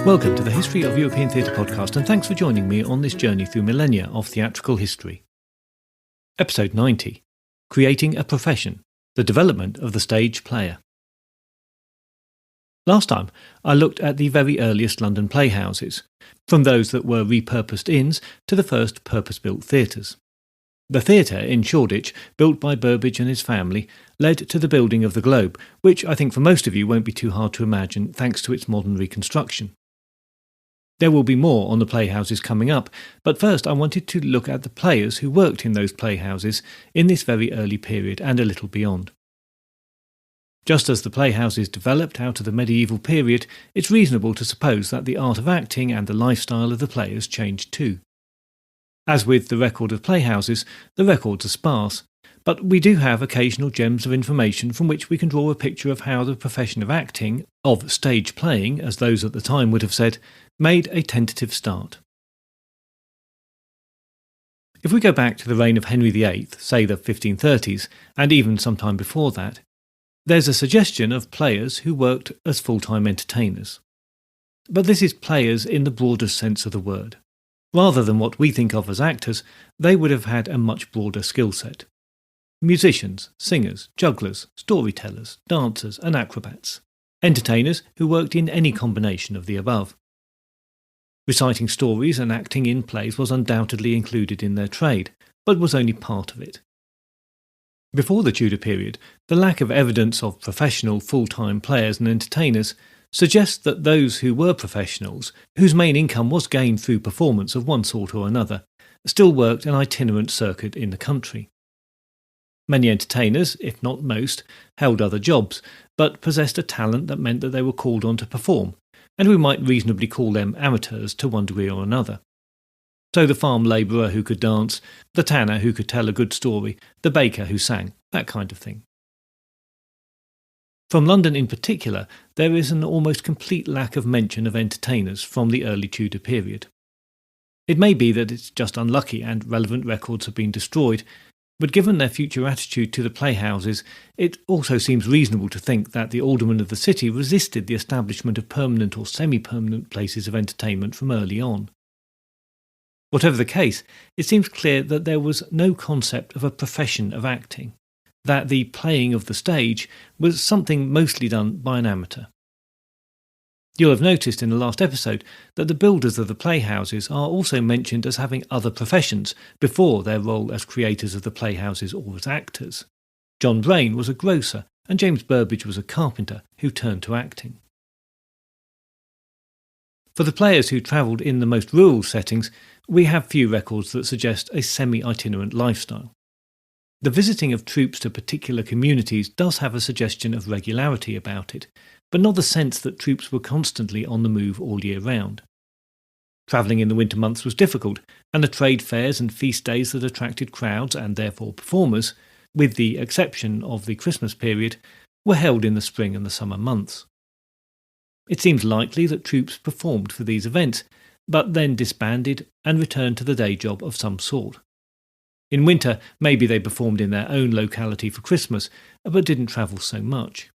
Welcome to the History of European Theatre podcast, and thanks for joining me on this journey through millennia of theatrical history. Episode 90, Creating a Profession, the Development of the Stage Player. Last time, I looked at the very earliest London playhouses, from those that were repurposed inns to the first purpose-built theatres. The theatre in Shoreditch, built by Burbage and his family, led to the building of the Globe, which I think for most of you won't be too hard to imagine thanks to its modern reconstruction. There will be more on the playhouses coming up, but first I wanted to look at the players who worked in those playhouses in this very early period and a little beyond. Just as the playhouses developed out of the medieval period, it's reasonable to suppose that the art of acting and the lifestyle of the players changed too. As with the record of playhouses, the records are sparse, but we do have occasional gems of information from which we can draw a picture of how the profession of acting, of stage playing, as those at the time would have said, made a tentative start. If we go back to the reign of Henry VIII, say the 1530s, and even some time before that, there's a suggestion of players who worked as full-time entertainers. But this is players in the broadest sense of the word. Rather than what we think of as actors, they would have had a much broader skill set. Musicians, singers, jugglers, storytellers, dancers and acrobats. Entertainers who worked in any combination of the above. Reciting stories and acting in plays was undoubtedly included in their trade, but was only part of it. Before the Tudor period, the lack of evidence of professional full-time players and entertainers suggests that those who were professionals, whose main income was gained through performance of one sort or another, still worked an itinerant circuit in the country. Many entertainers, if not most, held other jobs, but possessed a talent that meant that they were called on to perform, and we might reasonably call them amateurs to one degree or another. So the farm labourer who could dance, the tanner who could tell a good story, the baker who sang, that kind of thing. From London in particular, there is an almost complete lack of mention of entertainers from the early Tudor period. It may be that it's just unlucky and relevant records have been destroyed, but given their future attitude to the playhouses, it also seems reasonable to think that the aldermen of the city resisted the establishment of permanent or semi-permanent places of entertainment from early on. Whatever the case, it seems clear that there was no concept of a profession of acting, that the playing of the stage was something mostly done by an amateur. You'll have noticed in the last episode that the builders of the playhouses are also mentioned as having other professions before their role as creators of the playhouses or as actors. John Brain was a grocer and James Burbage was a carpenter who turned to acting. For the players who travelled in the most rural settings, we have few records that suggest a semi-itinerant lifestyle. The visiting of troupes to particular communities does have a suggestion of regularity about it, but not the sense that troupes were constantly on the move all year round. Travelling in the winter months was difficult, and the trade fairs and feast days that attracted crowds and therefore performers, with the exception of the Christmas period, were held in the spring and the summer months. It seems likely that troupes performed for these events, but then disbanded and returned to the day job of some sort. In winter, maybe they performed in their own locality for Christmas, but didn't travel so much.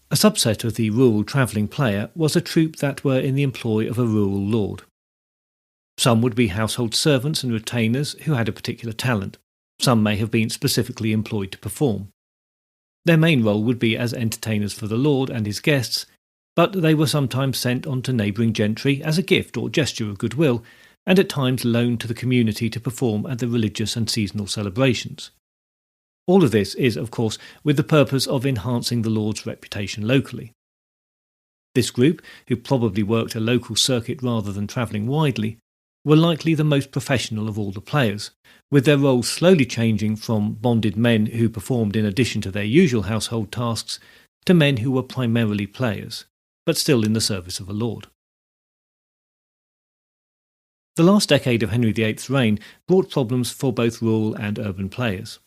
A subset of the rural travelling player was a troupe that were in the employ of a rural lord. Some would be household servants and retainers who had a particular talent. Some may have been specifically employed to perform. Their main role would be as entertainers for the lord and his guests, but they were sometimes sent on to neighbouring gentry as a gift or gesture of goodwill, and at times loaned to the community to perform at the religious and seasonal celebrations. All of this is, of course, with the purpose of enhancing the lord's reputation locally. This group, who probably worked a local circuit rather than travelling widely, were likely the most professional of all the players, with their roles slowly changing from bonded men who performed in addition to their usual household tasks to men who were primarily players, but still in the service of a lord. The last decade of Henry VIII's reign brought problems for both rural and urban players.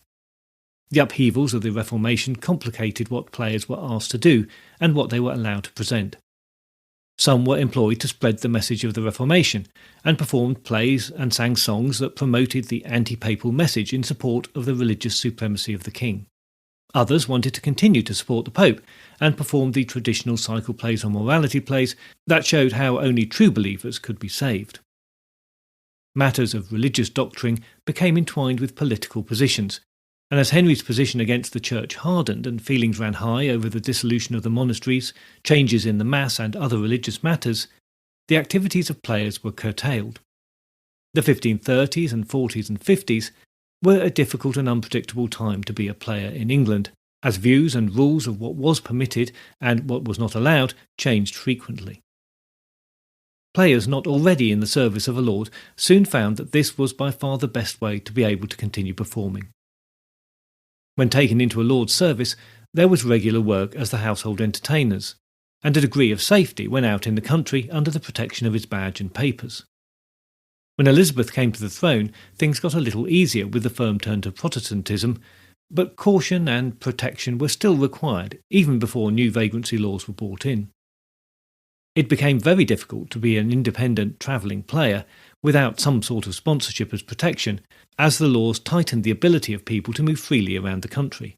The upheavals of the Reformation complicated what players were asked to do and what they were allowed to present. Some were employed to spread the message of the Reformation and performed plays and sang songs that promoted the anti-papal message in support of the religious supremacy of the king. Others wanted to continue to support the Pope and performed the traditional cycle plays or morality plays that showed how only true believers could be saved. Matters of religious doctrine became entwined with political positions, and as Henry's position against the Church hardened and feelings ran high over the dissolution of the monasteries, changes in the Mass and other religious matters, the activities of players were curtailed. The 1530s and 40s and 50s were a difficult and unpredictable time to be a player in England, as views and rules of what was permitted and what was not allowed changed frequently. Players not already in the service of a lord soon found that this was by far the best way to be able to continue performing. When taken into a lord's service, there was regular work as the household entertainers, and a degree of safety when out in the country under the protection of his badge and papers. When Elizabeth came to the throne, things got a little easier with the firm turn to Protestantism, but caution and protection were still required even before new vagrancy laws were brought in. It became very difficult to be an independent travelling player without some sort of sponsorship as protection, as the laws tightened the ability of people to move freely around the country.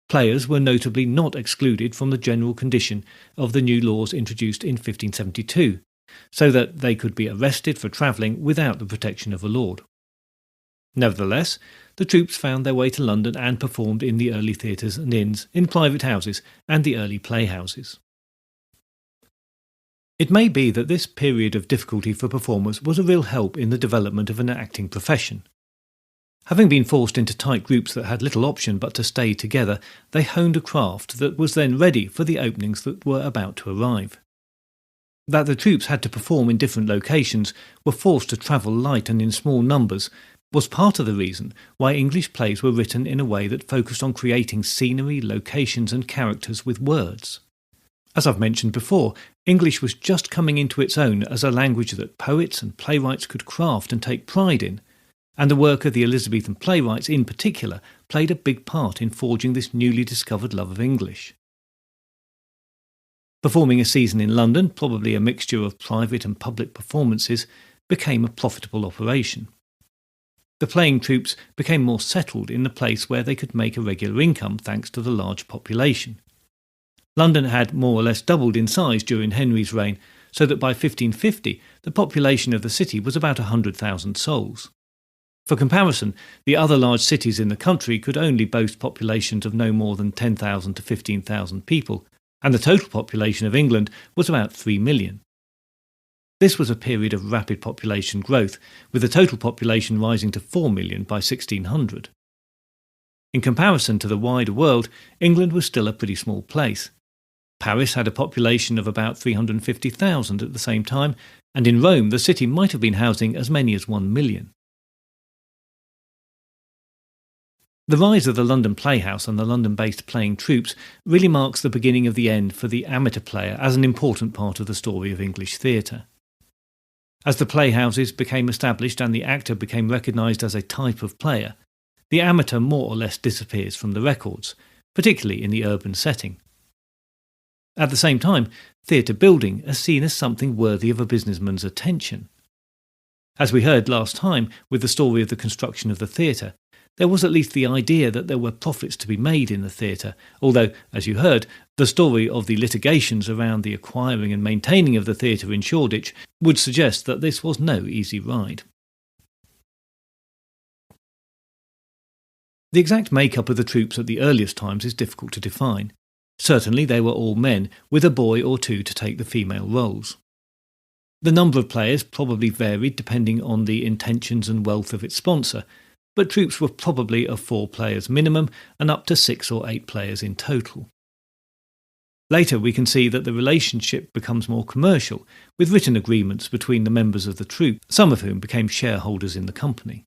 Players were notably not excluded from the general condition of the new laws introduced in 1572, so that they could be arrested for travelling without the protection of a lord. Nevertheless, the troupes found their way to London and performed in the early theatres and inns, in private houses and the early playhouses. It may be that this period of difficulty for performers was a real help in the development of an acting profession. Having been forced into tight groups that had little option but to stay together, they honed a craft that was then ready for the openings that were about to arrive. That the troupes had to perform in different locations, were forced to travel light and in small numbers, was part of the reason why English plays were written in a way that focused on creating scenery, locations and characters with words. As I've mentioned before, English was just coming into its own as a language that poets and playwrights could craft and take pride in, and the work of the Elizabethan playwrights in particular played a big part in forging this newly discovered love of English. Performing a season in London, probably a mixture of private and public performances, became a profitable operation. The playing troupes became more settled in the place where they could make a regular income thanks to the large population. London had more or less doubled in size during Henry's reign, so that by 1550 the population of the city was about 100,000 souls. For comparison, the other large cities in the country could only boast populations of no more than 10,000 to 15,000 people, and the total population of England was about 3 million. This was a period of rapid population growth, with the total population rising to 4 million by 1600. In comparison to the wider world, England was still a pretty small place. Paris had a population of about 350,000 at the same time, and in Rome the city might have been housing as many as 1 million. The rise of the London Playhouse and the London-based playing troupes really marks the beginning of the end for the amateur player as an important part of the story of English theatre. As the playhouses became established and the actor became recognised as a type of player, the amateur more or less disappears from the records, particularly in the urban setting. At the same time, theatre building is seen as something worthy of a businessman's attention. As we heard last time with the story of the construction of the theatre, there was at least the idea that there were profits to be made in the theatre, although, as you heard, the story of the litigations around the acquiring and maintaining of the theatre in Shoreditch would suggest that this was no easy ride. The exact makeup of the troupes at the earliest times is difficult to define. Certainly they were all men, with a boy or two to take the female roles. The number of players probably varied depending on the intentions and wealth of its sponsor, but troupes were probably of 4 players minimum and up to 6 or 8 players in total. Later we can see that the relationship becomes more commercial, with written agreements between the members of the troupe, some of whom became shareholders in the company.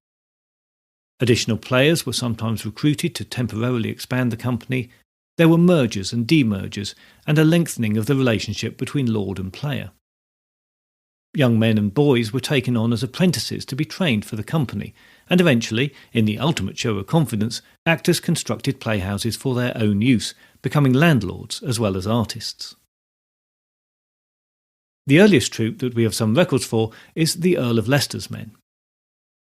Additional players were sometimes recruited to temporarily expand the company. There were mergers and demergers, and a lengthening of the relationship between lord and player. Young men and boys were taken on as apprentices to be trained for the company, and eventually, in the ultimate show of confidence, actors constructed playhouses for their own use, becoming landlords as well as artists. The earliest troupe that we have some records for is the Earl of Leicester's men.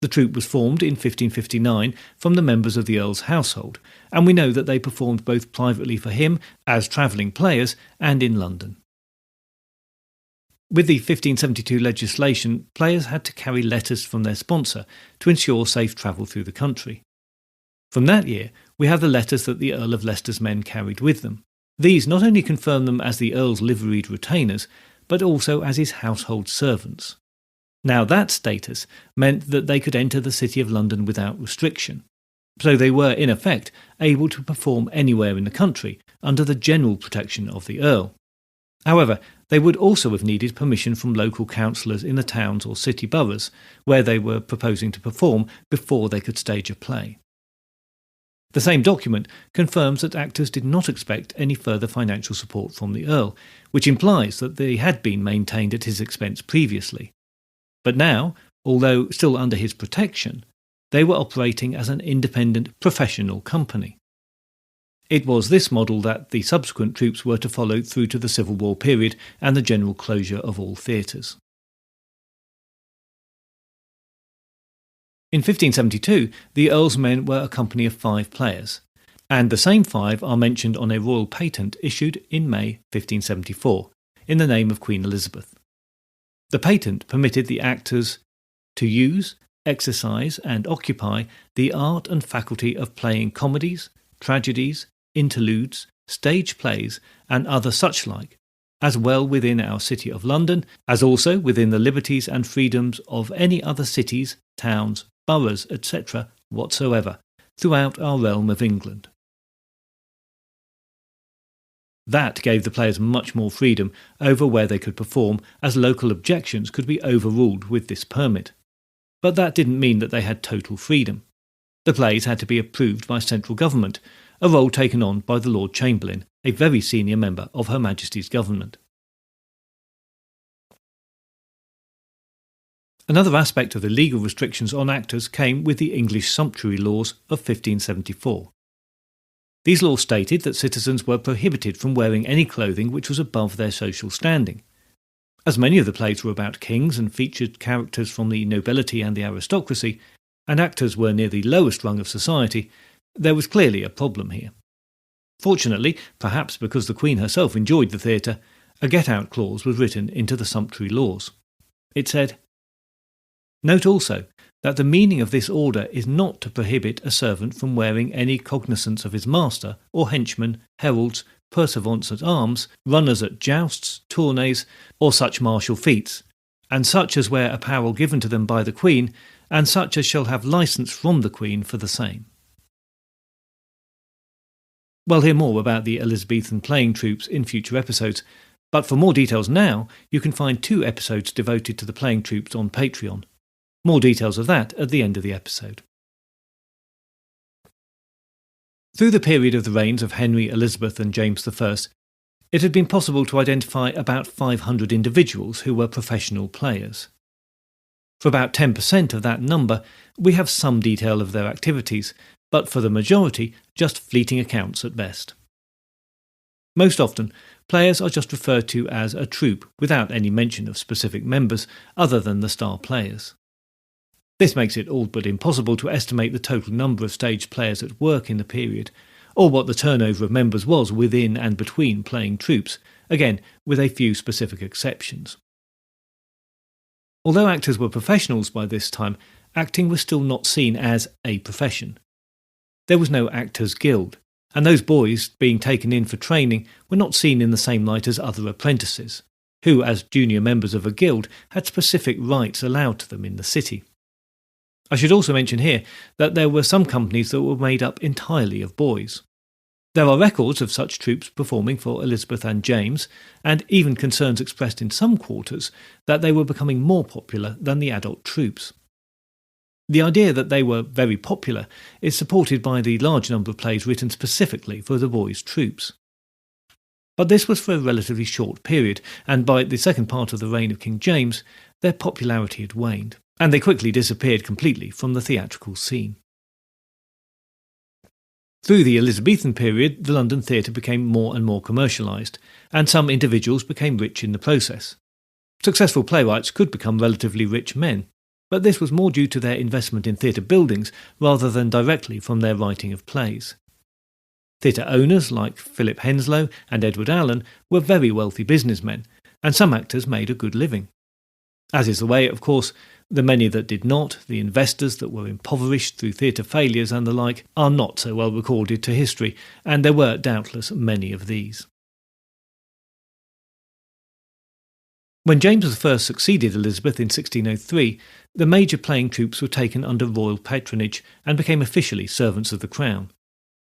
The troupe was formed in 1559 from the members of the Earl's household, and we know that they performed both privately for him as travelling players and in London. With the 1572 legislation, players had to carry letters from their sponsor to ensure safe travel through the country. From that year, we have the letters that the Earl of Leicester's men carried with them. These not only confirm them as the Earl's liveried retainers, but also as his household servants. Now that status meant that they could enter the City of London without restriction, so they were in effect able to perform anywhere in the country under the general protection of the Earl. However, they would also have needed permission from local councillors in the towns or city boroughs where they were proposing to perform before they could stage a play. The same document confirms that actors did not expect any further financial support from the Earl, which implies that they had been maintained at his expense previously. But now, although still under his protection, they were operating as an independent professional company. It was this model that the subsequent troupes were to follow through to the Civil War period and the general closure of all theatres. In 1572, the Earl's men were a company of 5 players, and the same 5 are mentioned on a royal patent issued in May 1574, in the name of Queen Elizabeth. The patent permitted the actors to use, exercise and occupy the art and faculty of playing comedies, tragedies, interludes, stage plays and other suchlike, as well within our City of London, as also within the liberties and freedoms of any other cities, towns, boroughs, etc. whatsoever, throughout our realm of England. That gave the players much more freedom over where they could perform, as local objections could be overruled with this permit. But that didn't mean that they had total freedom. The plays had to be approved by central government, a role taken on by the Lord Chamberlain, a very senior member of Her Majesty's government. Another aspect of the legal restrictions on actors came with the English Sumptuary laws of 1574. These laws stated that citizens were prohibited from wearing any clothing which was above their social standing. As many of the plays were about kings and featured characters from the nobility and the aristocracy, and actors were near the lowest rung of society, there was clearly a problem here. Fortunately, perhaps because the Queen herself enjoyed the theatre, a get-out clause was written into the sumptuary laws. It said, "Note also that the meaning of this order is not to prohibit a servant from wearing any cognizance of his master, or henchmen, heralds, pursuivants at arms, runners at jousts, tourneys, or such martial feats, and such as wear apparel given to them by the Queen, and such as shall have licence from the Queen for the same." We'll hear more about the Elizabethan playing troupes in future episodes, but for more details now, you can find 2 episodes devoted to the playing troupes on Patreon. More details of that at the end of the episode. Through the period of the reigns of Henry, Elizabeth and James I, it had been possible to identify about 500 individuals who were professional players. For about 10% of that number, we have some detail of their activities, but for the majority, just fleeting accounts at best. Most often, players are just referred to as a troupe without any mention of specific members other than the star players. This makes it all but impossible to estimate the total number of stage players at work in the period, or what the turnover of members was within and between playing troupes, again with a few specific exceptions. Although actors were professionals by this time, acting was still not seen as a profession. There was no actors' guild, and those boys being taken in for training were not seen in the same light as other apprentices, who, as junior members of a guild, had specific rights allowed to them in the city. I should also mention here that there were some companies that were made up entirely of boys. There are records of such troupes performing for Elizabeth and James, and even concerns expressed in some quarters that they were becoming more popular than the adult troupes. The idea that they were very popular is supported by the large number of plays written specifically for the boys' troupes. But this was for a relatively short period, and by the second part of the reign of King James, their popularity had waned, and they quickly disappeared completely from the theatrical scene. Through the Elizabethan period, the London theatre became more and more commercialised, and some individuals became rich in the process. Successful playwrights could become relatively rich men, but this was more due to their investment in theatre buildings rather than directly from their writing of plays. Theatre owners like Philip Henslowe and Edward Allen were very wealthy businessmen, and some actors made a good living. As is the way, of course, the many that did not, the investors that were impoverished through theatre failures and the like, are not so well recorded to history, and there were doubtless many of these. When James I succeeded Elizabeth in 1603, the major playing troupes were taken under royal patronage and became officially servants of the crown.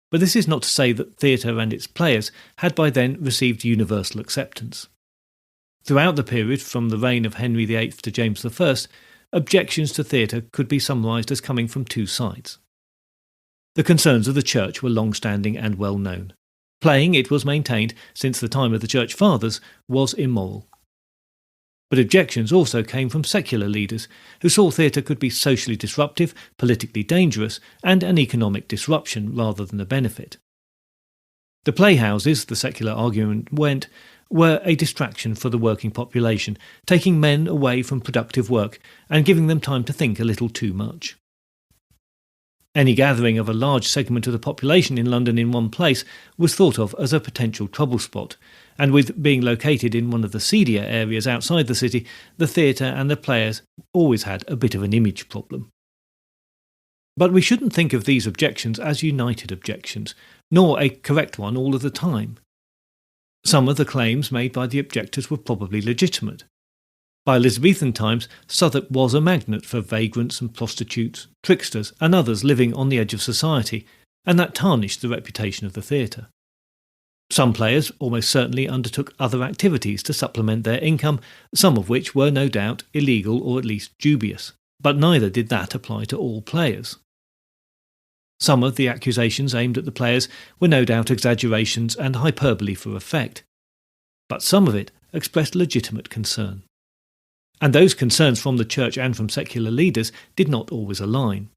But this is not to say that theatre and its players had by then received universal acceptance. Throughout the period from the reign of Henry VIII to James I, objections to theatre could be summarised as coming from two sides. The concerns of the Church were long-standing and well known. Playing, it was maintained, since the time of the Church Fathers, was immoral. But objections also came from secular leaders, who saw theatre could be socially disruptive, politically dangerous, and an economic disruption rather than a benefit. The playhouses, the secular argument went, were a distraction for the working population, taking men away from productive work and giving them time to think a little too much. Any gathering of a large segment of the population in London in one place was thought of as a potential trouble spot, and with being located in one of the seedier areas outside the city, the theatre and the players always had a bit of an image problem. But we shouldn't think of these objections as united objections, nor a correct one all of the time. Some of the claims made by the objectors were probably legitimate. By Elizabethan times, Southwark was a magnet for vagrants and prostitutes, tricksters and others living on the edge of society, and that tarnished the reputation of the theatre. Some players almost certainly undertook other activities to supplement their income, some of which were no doubt illegal or at least dubious, but neither did that apply to all players. Some of the accusations aimed at the players were no doubt exaggerations and hyperbole for effect, but some of it expressed legitimate concern. And those concerns from the Church and from secular leaders did not always align.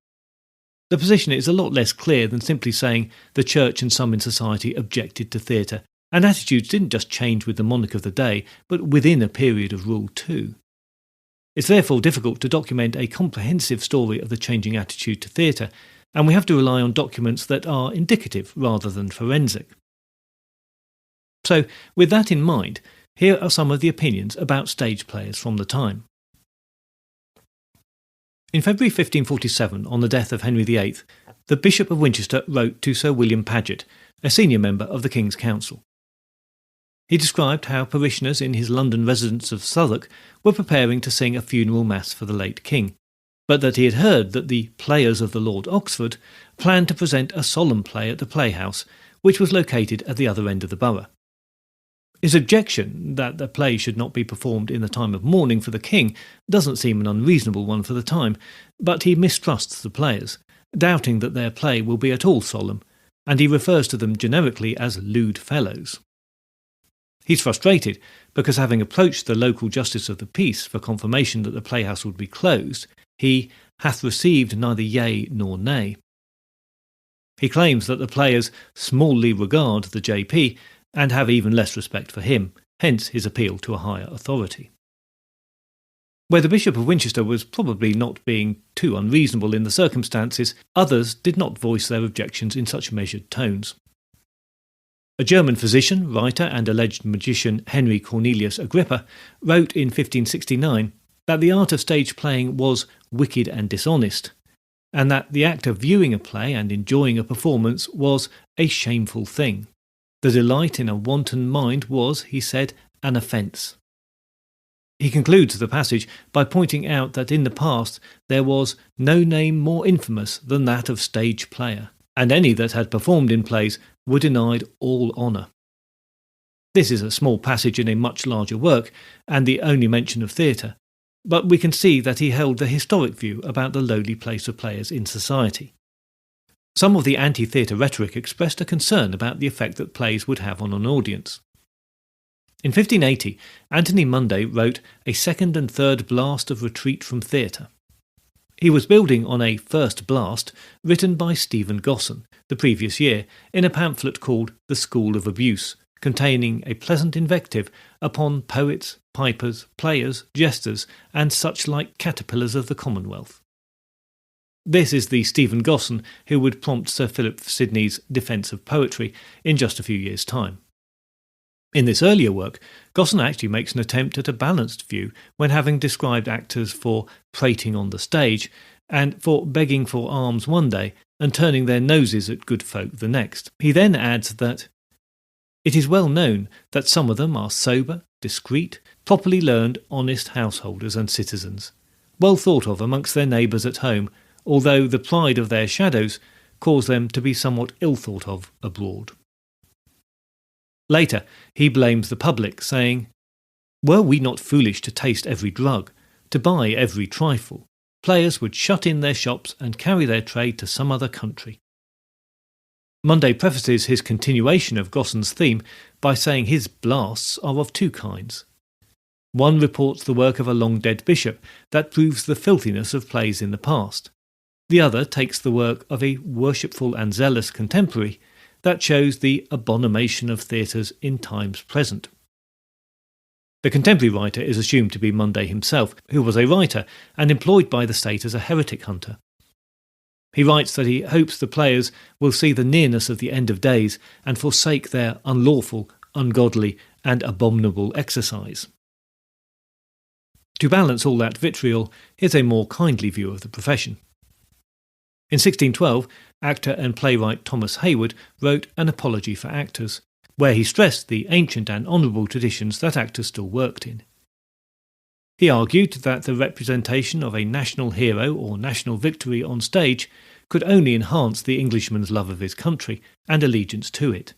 The position is a lot less clear than simply saying the Church and some in society objected to theatre, and attitudes didn't just change with the monarch of the day, but within a period of rule too. It's therefore difficult to document a comprehensive story of the changing attitude to theatre, and we have to rely on documents that are indicative rather than forensic. So, with that in mind, here are some of the opinions about stage players from the time. In February 1547, on the death of Henry VIII, the Bishop of Winchester wrote to Sir William Paget, a senior member of the King's Council. He described how parishioners in his London residence of Southwark were preparing to sing a funeral mass for the late King, but that he had heard that the Players of the Lord Oxford planned to present a solemn play at the Playhouse, which was located at the other end of the borough. His objection that the play should not be performed in the time of mourning for the king doesn't seem an unreasonable one for the time, but he mistrusts the players, doubting that their play will be at all solemn, and he refers to them generically as lewd fellows. He's frustrated because, having approached the local justice of the peace for confirmation that the playhouse would be closed, he hath received neither yea nor nay. He claims that the players smallly regard the JP and have even less respect for him, hence his appeal to a higher authority. Where the Bishop of Winchester was probably not being too unreasonable in the circumstances, others did not voice their objections in such measured tones. A German physician, writer and alleged magician Henry Cornelius Agrippa wrote in 1569 that the art of stage playing was wicked and dishonest, and that the act of viewing a play and enjoying a performance was a shameful thing. The delight in a wanton mind was, he said, an offence. He concludes the passage by pointing out that in the past there was no name more infamous than that of stage player, and any that had performed in plays were denied all honour. This is a small passage in a much larger work, and the only mention of theatre, but we can see that he held the historic view about the lowly place of players in society. Some of the anti-theatre rhetoric expressed a concern about the effect that plays would have on an audience. In 1580, Anthony Munday wrote a second and third blast of retreat from theatre. He was building on a first blast written by Stephen Gosson the previous year in a pamphlet called The School of Abuse, containing a pleasant invective upon poets, pipers, players, jesters, and such like caterpillars of the Commonwealth. This is the Stephen Gosson who would prompt Sir Philip Sidney's Defence of Poetry in just a few years' time. In this earlier work, Gosson actually makes an attempt at a balanced view when having described actors for prating on the stage and for begging for alms one day and turning their noses at good folk the next. He then adds that it is well known that some of them are sober, discreet, properly learned, honest householders and citizens, well thought of amongst their neighbours at home, although the pride of their shadows cause them to be somewhat ill thought of abroad. Later, he blames the public, saying, "Were we not foolish to taste every drug, to buy every trifle, players would shut in their shops and carry their trade to some other country." Munday prefaces his continuation of Gosson's theme by saying his blasts are of two kinds. One reports the work of a long-dead bishop that proves the filthiness of plays in the past. The other takes the work of a worshipful and zealous contemporary that shows the abomination of theatres in times present. The contemporary writer is assumed to be Munday himself, who was a writer and employed by the state as a heretic hunter. He writes that he hopes the players will see the nearness of the end of days and forsake their unlawful, ungodly, and abominable exercise. To balance all that vitriol, here's a more kindly view of the profession. In 1612, actor and playwright Thomas Hayward wrote An Apology for Actors, where he stressed the ancient and honourable traditions that actors still worked in. He argued that the representation of a national hero or national victory on stage could only enhance the Englishman's love of his country and allegiance to it.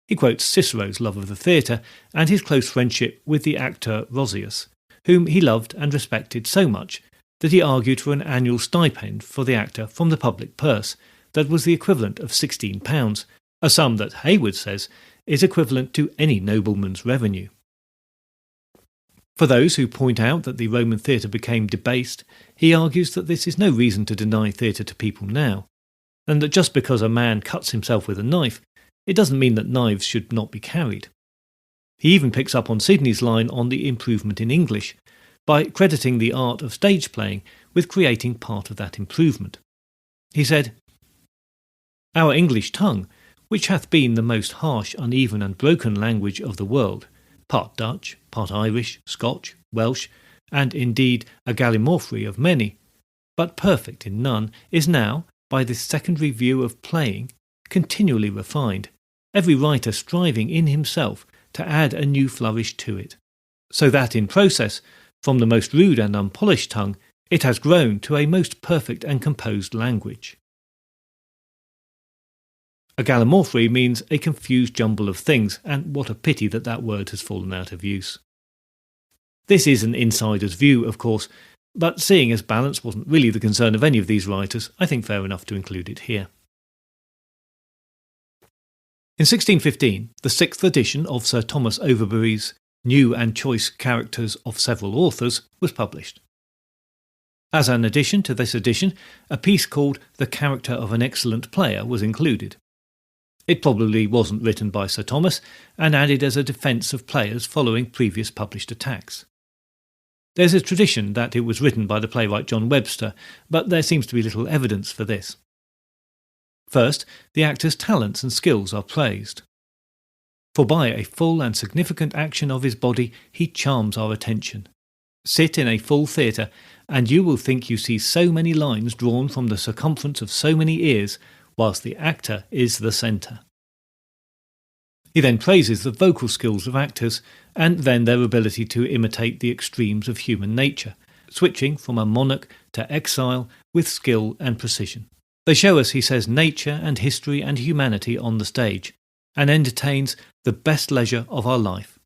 He quotes Cicero's love of the theatre and his close friendship with the actor Roscius, whom he loved and respected so much that he argued for an annual stipend for the actor from the public purse that was the equivalent of £16, a sum that Hayward says is equivalent to any nobleman's revenue. For those who point out that the Roman theatre became debased, he argues that this is no reason to deny theatre to people now, and that just because a man cuts himself with a knife, it doesn't mean that knives should not be carried. He even picks up on Sidney's line on the improvement in English, by crediting the art of stage playing with creating part of that improvement. He said, "Our English tongue, which hath been the most harsh, uneven and broken language of the world, part Dutch, part Irish, Scotch, Welsh, and indeed a gallimaufry of many, but perfect in none, is now, by this secondary view of playing, continually refined, every writer striving in himself to add a new flourish to it, so that in process, from the most rude and unpolished tongue, it has grown to a most perfect and composed language." A gallimaufry means a confused jumble of things, and what a pity that that word has fallen out of use. This is an insider's view, of course, but seeing as balance wasn't really the concern of any of these writers, I think fair enough to include it here. In 1615, the 6th edition of Sir Thomas Overbury's New and Choice Characters of Several Authors was published. As an addition to this edition, a piece called The Character of an Excellent Player was included. It probably wasn't written by Sir Thomas and added as a defence of players following previous published attacks. There's a tradition that it was written by the playwright John Webster, but there seems to be little evidence for this. First, the actor's talents and skills are praised. For by a full and significant action of his body he charms our attention. Sit in a full theatre, and you will think you see so many lines drawn from the circumference of so many ears, whilst the actor is the centre. He then praises the vocal skills of actors, and then their ability to imitate the extremes of human nature, switching from a monarch to exile with skill and precision. They show us, he says, nature and history and humanity on the stage, and entertains the best leisure of our life.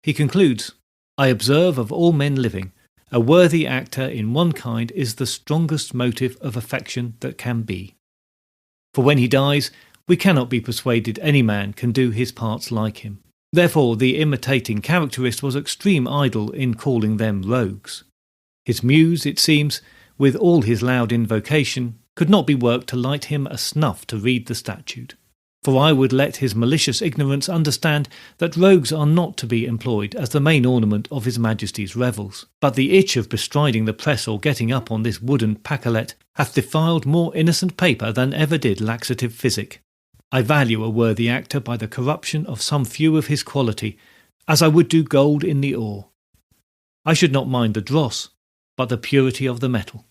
He concludes, "I observe of all men living, a worthy actor in one kind is the strongest motive of affection that can be. For when he dies, we cannot be persuaded any man can do his parts like him. Therefore the imitating characterist was extreme idle in calling them rogues. His muse, it seems, with all his loud invocation, could not be worked to light him a snuff to read the statute. For I would let his malicious ignorance understand that rogues are not to be employed as the main ornament of his Majesty's revels, but the itch of bestriding the press or getting up on this wooden pacolet hath defiled more innocent paper than ever did laxative physic. I value a worthy actor by the corruption of some few of his quality, as I would do gold in the ore. I should not mind the dross, but the purity of the metal.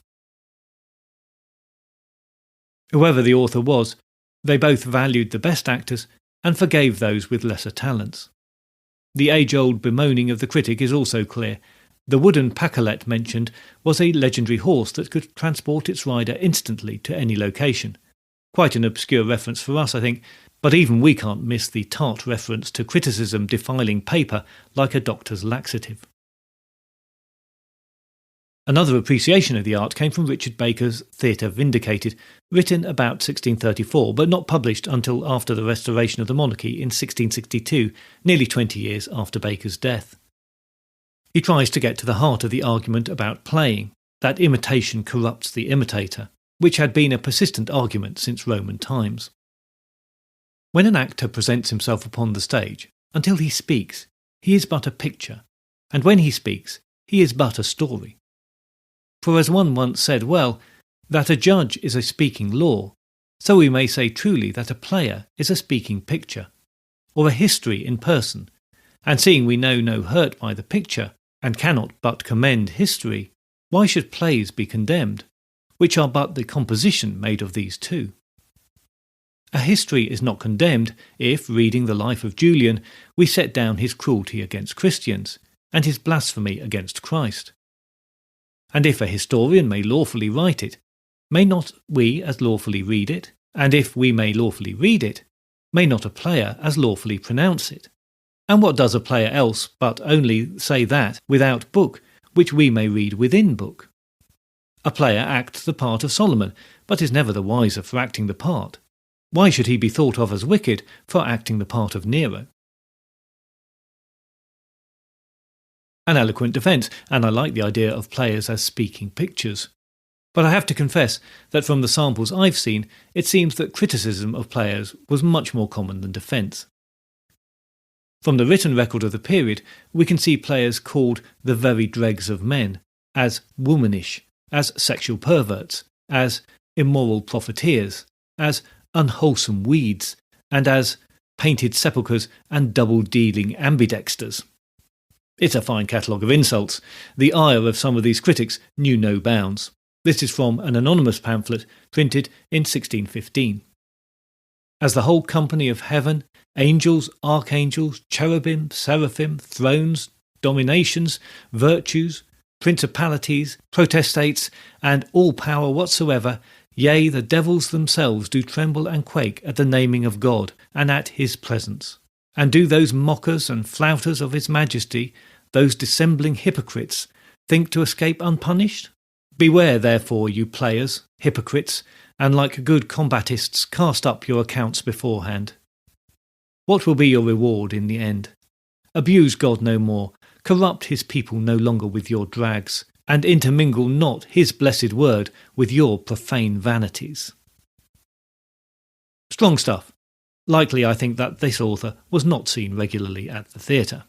Whoever the author was, they both valued the best actors and forgave those with lesser talents. The age-old bemoaning of the critic is also clear. The wooden pacolet mentioned was a legendary horse that could transport its rider instantly to any location. Quite an obscure reference for us, I think, but even we can't miss the tart reference to criticism defiling paper like a doctor's laxative. Another appreciation of the art came from Richard Baker's Theatre Vindicated, written about 1634 but not published until after the restoration of the monarchy in 1662, nearly 20 years after Baker's death. He tries to get to the heart of the argument about playing, that imitation corrupts the imitator, which had been a persistent argument since Roman times. When an actor presents himself upon the stage, until he speaks, he is but a picture, and when he speaks, he is but a story. For as one once said well, that a judge is a speaking law, so we may say truly that a player is a speaking picture, or a history in person, and seeing we know no hurt by the picture, and cannot but commend history, why should plays be condemned, which are but the composition made of these two? A history is not condemned if, reading the life of Julian, we set down his cruelty against Christians, and his blasphemy against Christ. And if a historian may lawfully write it, may not we as lawfully read it? And if we may lawfully read it, may not a player as lawfully pronounce it? And what does a player else but only say that without book, which we may read within book? A player acts the part of Solomon, but is never the wiser for acting the part. Why should he be thought of as wicked for acting the part of Nero? An eloquent defence, and I like the idea of players as speaking pictures. But I have to confess that from the samples I've seen, it seems that criticism of players was much more common than defence. From the written record of the period, we can see players called the very dregs of men, as womanish, as sexual perverts, as immoral profiteers, as unwholesome weeds, and as painted sepulchres and double-dealing ambidexters. It's a fine catalogue of insults. The ire of some of these critics knew no bounds. This is from an anonymous pamphlet printed in 1615. As the whole company of heaven, angels, archangels, cherubim, seraphim, thrones, dominations, virtues, principalities, potestates, and all power whatsoever, yea, the devils themselves do tremble and quake at the naming of God and at his presence. And do those mockers and flouters of his majesty, those dissembling hypocrites, think to escape unpunished? Beware, therefore, you players, hypocrites, and like good combatists cast up your accounts beforehand. What will be your reward in the end? Abuse God no more, corrupt his people no longer with your drags, and intermingle not his blessed word with your profane vanities. Strong stuff. Likely, I think that this author was not seen regularly at the theatre.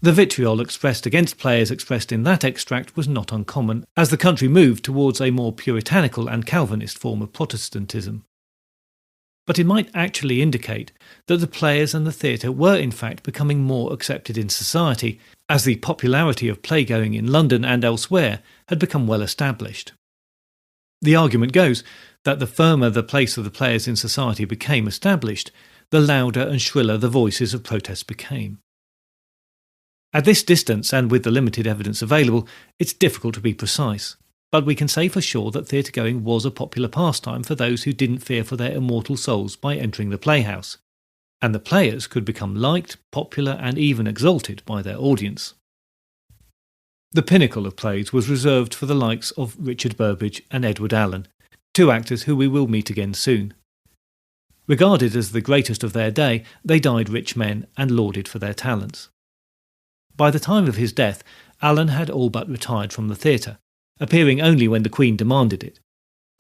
The vitriol expressed against players expressed in that extract was not uncommon, as the country moved towards a more puritanical and Calvinist form of Protestantism. But it might actually indicate that the players and the theatre were in fact becoming more accepted in society, as the popularity of playgoing in London and elsewhere had become well established. The argument goes that the firmer the place of the players in society became established, the louder and shriller the voices of protest became. At this distance, and with the limited evidence available, it's difficult to be precise, but we can say for sure that theatre-going was a popular pastime for those who didn't fear for their immortal souls by entering the playhouse, and the players could become liked, popular, and even exalted by their audience. The pinnacle of plays was reserved for the likes of Richard Burbage and Edward Allen, two actors who we will meet again soon. Regarded as the greatest of their day, they died rich men and lauded for their talents. By the time of his death, Allen had all but retired from the theatre, appearing only when the Queen demanded it.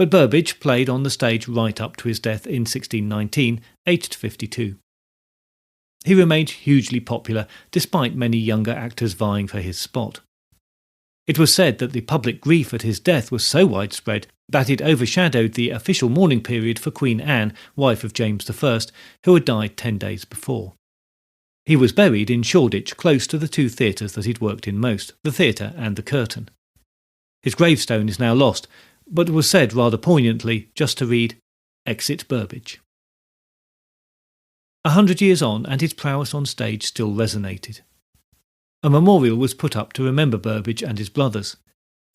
but Burbage played on the stage right up to his death in 1619, aged 52. He remained hugely popular despite many younger actors vying for his spot. It was said that the public grief at his death was so widespread that it overshadowed the official mourning period for Queen Anne, wife of James I, who had died 10 days before. He was buried in Shoreditch, close to the two theatres that he'd worked in most, the Theatre and the Curtain. His gravestone is now lost, but was said rather poignantly just to read, "Exit Burbage." 100 years on, and his prowess on stage still resonated. A memorial was put up to remember Burbage and his brothers.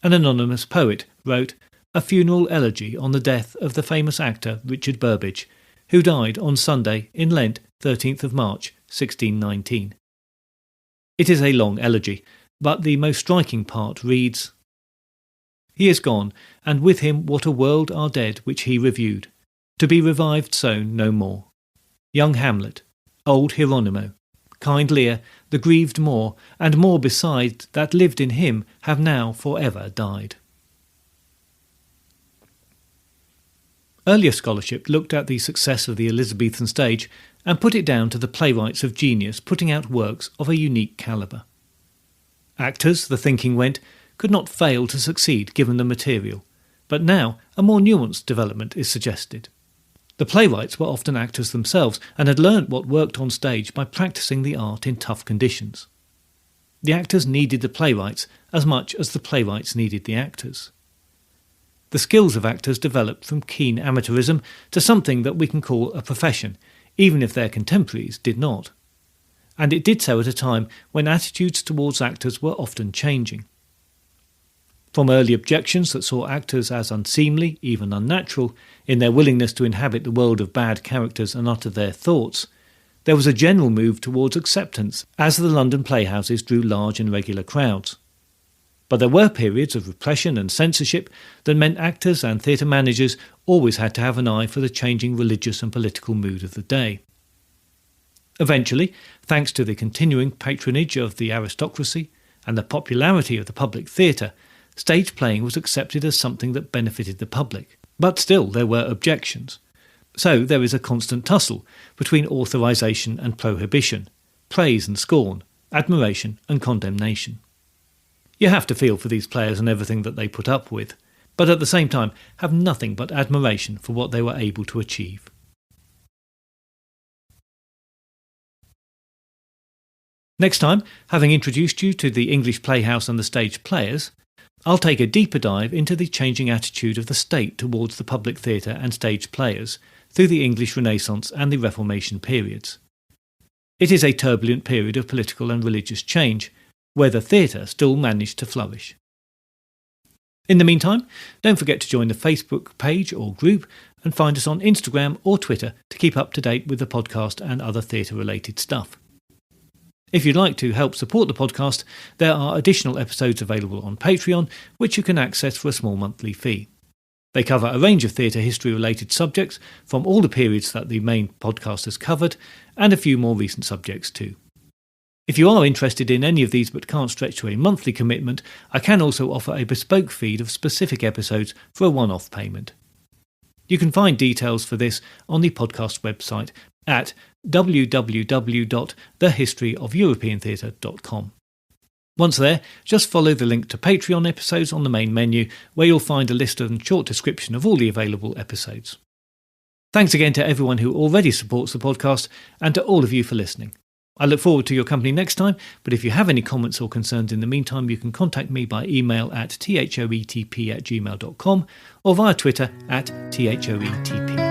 An anonymous poet wrote a funeral elegy on the death of the famous actor Richard Burbage, who died on Sunday in Lent, 13th of March, 1619. It is a long elegy, but the most striking part reads, "He is gone, and with him what a world are dead which he reviewed, to be revived sown no more. Young Hamlet, old Hieronymo, kind Lear, the grieved more, and more beside that lived in him have now for ever died." Earlier scholarship looked at the success of the Elizabethan stage and put it down to the playwrights of genius putting out works of a unique calibre. Actors, the thinking went, could not fail to succeed given the material, but now a more nuanced development is suggested. The playwrights were often actors themselves and had learnt what worked on stage by practising the art in tough conditions. The actors needed the playwrights as much as the playwrights needed the actors. The skills of actors developed from keen amateurism to something that we can call a profession, even if their contemporaries did not. And it did so at a time when attitudes towards actors were often changing. From early objections that saw actors as unseemly, even unnatural, in their willingness to inhabit the world of bad characters and utter their thoughts, there was a general move towards acceptance as the London playhouses drew large and regular crowds. But there were periods of repression and censorship that meant actors and theatre managers always had to have an eye for the changing religious and political mood of the day. Eventually, thanks to the continuing patronage of the aristocracy and the popularity of the public theatre, stage playing was accepted as something that benefited the public, but still there were objections. So there is a constant tussle between authorisation and prohibition, praise and scorn, admiration and condemnation. You have to feel for these players and everything that they put up with, but at the same time have nothing but admiration for what they were able to achieve. Next time, having introduced you to the English playhouse and the stage players, I'll take a deeper dive into the changing attitude of the state towards the public theatre and stage players through the English Renaissance and the Reformation periods. It is a turbulent period of political and religious change, where the theatre still managed to flourish. In the meantime, don't forget to join the Facebook page or group and find us on Instagram or Twitter to keep up to date with the podcast and other theatre-related stuff. If you'd like to help support the podcast, there are additional episodes available on Patreon, which you can access for a small monthly fee. They cover a range of theatre history-related subjects from all the periods that the main podcast has covered, and a few more recent subjects too. If you are interested in any of these but can't stretch to a monthly commitment, I can also offer a bespoke feed of specific episodes for a one-off payment. You can find details for this on the podcast website at www.thehistoryofeuropeantheatre.com. Once there, just follow the link to Patreon episodes on the main menu, where you'll find a list and short description of all the available episodes. Thanks again to everyone who already supports the podcast, and to all of you for listening. I look forward to your company next time, but if you have any comments or concerns in the meantime, you can contact me by email at thoetp@gmail.com or via Twitter at thoetp.